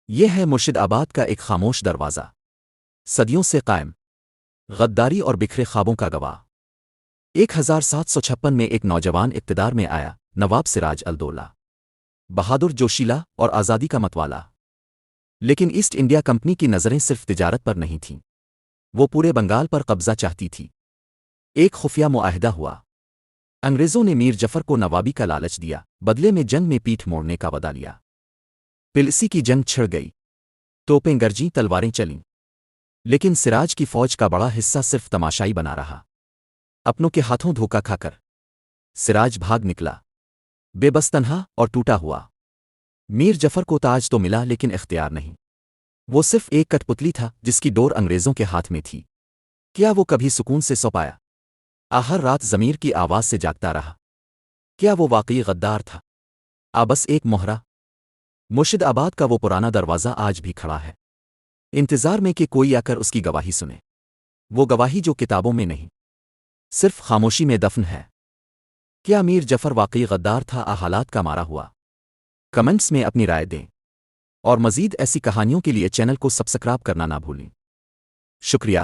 یہ ہے مرشد آباد کا ایک خاموش دروازہ، صدیوں سے قائم، غداری اور بکھرے خوابوں کا گواہ۔ 1756 میں ایک نوجوان اقتدار میں آیا، نواب سراج الدولہ، بہادر جوشیلا اور آزادی کا متوالا۔ لیکن ایسٹ انڈیا کمپنی کی نظریں صرف تجارت پر نہیں تھیں، وہ پورے بنگال پر قبضہ چاہتی تھی۔ ایک خفیہ معاہدہ ہوا، انگریزوں نے میر جعفر کو نوابی کا لالچ دیا، بدلے میں جنگ میں پیٹھ موڑنے کا وعدہ لیا۔ پلسی کی جنگ چھڑ گئی، توپیں گرجیں، تلواریں چلیں، لیکن سراج کی فوج کا بڑا حصہ صرف تماشائی بنا رہا۔ اپنوں کے ہاتھوں دھوکا کھا کر سراج بھاگ نکلا، بے بس، تنہا اور ٹوٹا ہوا۔ میر جعفر کو تاج تو ملا لیکن اختیار نہیں، وہ صرف ایک کٹ پتلی تھا جس کی ڈور انگریزوں کے ہاتھ میں تھی۔ کیا وہ کبھی سکون سے سو پایا؟ ہر رات ضمیر کی آواز سے جاگتا رہا۔ کیا وہ واقعی غدار تھا؟ بس ایک مہرہ۔ مرشد آباد کا وہ پرانا دروازہ آج بھی کھڑا ہے، انتظار میں کہ کوئی آ کر اس کی گواہی سنے، وہ گواہی جو کتابوں میں نہیں، صرف خاموشی میں دفن ہے۔ کیا میر جعفر واقعی غدار تھا؟ حالات کا مارا ہوا؟ کمنٹس میں اپنی رائے دیں، اور مزید ایسی کہانیوں کے لیے چینل کو سبسکرائب کرنا نہ بھولیں۔ شکریہ۔